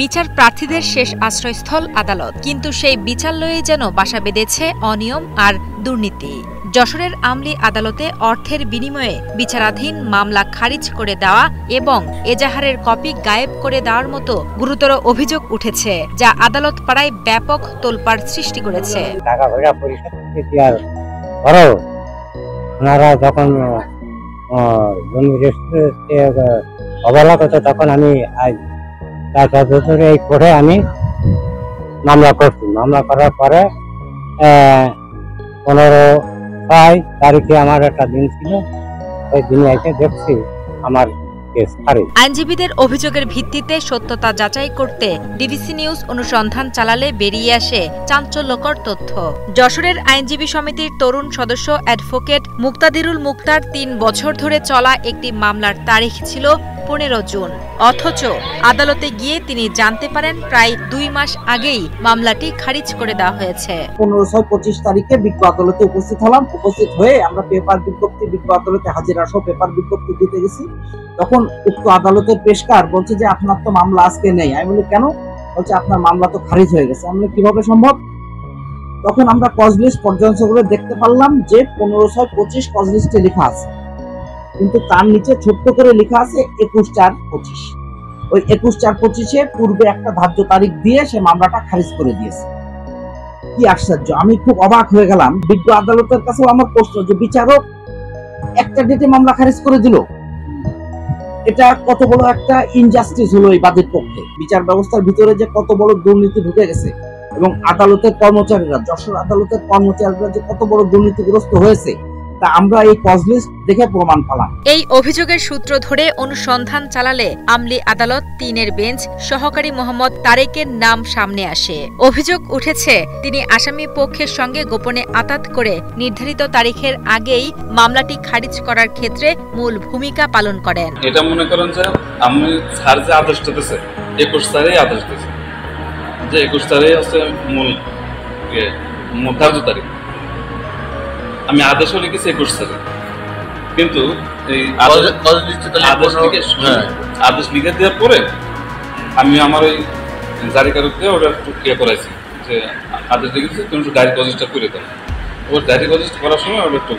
বিচার প্রার্থীদের শেষ আশ্রয়স্থল আদালত, কিন্তু সেই বিচারালয়ে যেন বাসা বেঁধেছে অনিয়ম আর দুর্নীতি। যশোরের আমলি আদালতে অর্থের বিনিময়ে বিচারাধীন মামলা খারিজ করে দেওয়া এবং এজাহারের কপি গায়েব করে দেওয়ার মতো গুরুতর অভিযোগ উঠেছে, যা আদালত পাড়ায় ব্যাপক তোলপাড় সৃষ্টি করেছে। ওনারা যখন অবহেলা করছে তখন আমি এই কোর্টে আমি মামলা করছি। মামলা করার পরে 15 তারিখে আমার একটা দিন ছিল, ওই দিনে এসে দেখছি আমার কেস খারিজ। আইনজীবীদের অভিযোগের ভিত্তিতে সত্যতা যাচাই করতে ডিবিসি নিউজ অনুসন্ধান চালালে বেরিয়ে আসে চাঞ্চল্যকর তথ্য। যশোরের আইনজীবী সমিতির তরুণ সদস্য অ্যাডভোকেট মুক্তাদিরুল মুক্তার 3 বছর ধরে চলা একটি মামলার তারিখ ছিল 15 জুন। অথচ আদালতে গিয়ে তিনি জানতে পারেন প্রায় 2 মাস আগেই মামলাটি খারিজ করে দেওয়া হয়েছে। 15/25 তারিখে বিজ্ঞ আদালতে উপস্থিত হলাম। উপস্থিত হয়ে আমরা পেপার বিজ্ঞপ্তি বিজ্ঞ আদালতে হাজিরা সহ পেপার বিজ্ঞপ্তি দিতে গেছি। তখন উক্ত আদালতের পেশকার বলছে যে আপনার তো মামলা আজকে নেই। আমি বলি কেন? বলছে আপনার মামলা তো খারিজ হয়ে গেছে। আমি বলি কিভাবে সম্ভব? তখন আমরা কজ লিস্ট পর্যালোচনা করে দেখতে পারলাম যে 15/25 কজ লিস্টে লেখা আছে, কিন্তু তার নিচে ছোট্ট করে লেখা আছে 21/4/25। ওই 21/4/25 পূর্বে একটা ধার্য তারিখ দিয়ে সে মামলাটা খারিজ করে দিয়েছে। কি আশ্চর্য! আমি খুব অবাক হয়ে গেলাম। বিজ্ঞ আদালতের কাছেও আমার প্রশ্ন যে বিচারক একটা ডেটে মামলা খারিজ করে দিল, এটা কত বড় একটা ইনজাস্টিস হলো এই বাদীর পক্ষে। বিচার ব্যবস্থার ভিতরে যে কত বড় দুর্নীতি ঢুকে গেছে এবং আদালতের কর্মচারীরা, যশোর আদালতের কর্মচারীরা যে কত বড় দুর্নীতিগ্রস্ত হয়েছে তা আমরা এই কজ লিস্ট দেখে প্রমাণ পেলাম। এই অভিযোগের সূত্র ধরে অনুসন্ধান চালালে আমলি আদালত 3-এর বেঞ্চ সহকারী মোহাম্মদ তারেকের নাম সামনে আসে। অভিযোগ উঠেছে তিনি আসামি পক্ষের সঙ্গে গোপনে আতাত করে নির্ধারিত তারিখের আগেই মামলাটি খারিজ করার ক্ষেত্রে মূল ভূমিকা পালন করেন। এটা মনে করেন যে আমি স্যার যে আদেশ দিতেছে 21 তারিখে আদেশ দিতেছে যে 21 তারিখে হচ্ছে মূল ধার্য তারিখ। আমি আদেশও লিখেছি 21 তারিখ, কিন্তু এই আদেশ লিখে দেওয়ার পরে আমি আমার ওই জারিকারক দিয়ে ওটা একটু করাইছি যে আদেশ লিখেছি তুমি একটু ডায়েরি রেজিস্টার করে দাও। ওর ডায়েরি রেজিস্টার করার সময় ওটা একটু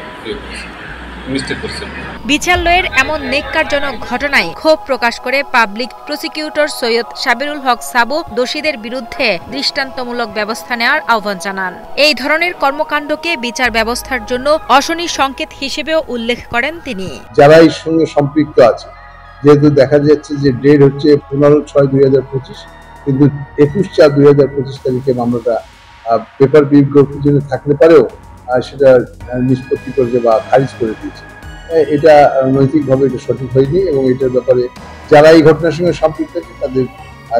মিস্টেক করছে। বিচারালয়ের এমন নেককারজনক ঘটনায় ক্ষোভ প্রকাশ করে পাবলিক প্রসিকিউটর সৈয়দ সাবিরুল হক সাবু দোষীদের বিরুদ্ধে দৃষ্টান্তমূলক ব্যবস্থা নেওয়ার আহ্বান জানান। এই ধরনের কর্মকাণ্ডকে বিচার ব্যবস্থার জন্য অশনি সংকেত হিসেবেও উল্লেখ করেন তিনি। যারা এর সঙ্গে সম্পৃক্ত আছে, যেহেতু দেখা যাচ্ছে যে ডেট হচ্ছে 15/6/2025, কিন্তু 21/4/2025 তারিখে মামলাটা পেপার বিজ্ঞপ্তি থাকলে পারেও সেটা নিষ্পত্তি করেছে বা খারিজ করে দিয়েছে। এটা নৈতিকভাবে এটা সঠিক হয়নি এবং এটার ব্যাপারে যারা এই ঘটনার সঙ্গে সম্পৃক্ত আছে তাদের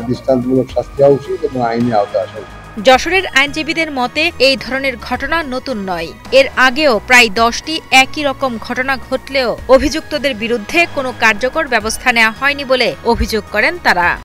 দৃষ্টান্তমূলক শাস্তি হওয়া উচিত এবং আইনি আওতায় আসা উচিত। যশোরের আইনজীবীদের মতে এই ধরনের ঘটনা নতুন নয়। এর আগেও প্রায় 10টি একই রকম ঘটনা ঘটলেও অভিযুক্তদের বিরুদ্ধে কোনো কার্যকর ব্যবস্থা নেওয়া হয়নি বলে অভিযোগ করেন তারা।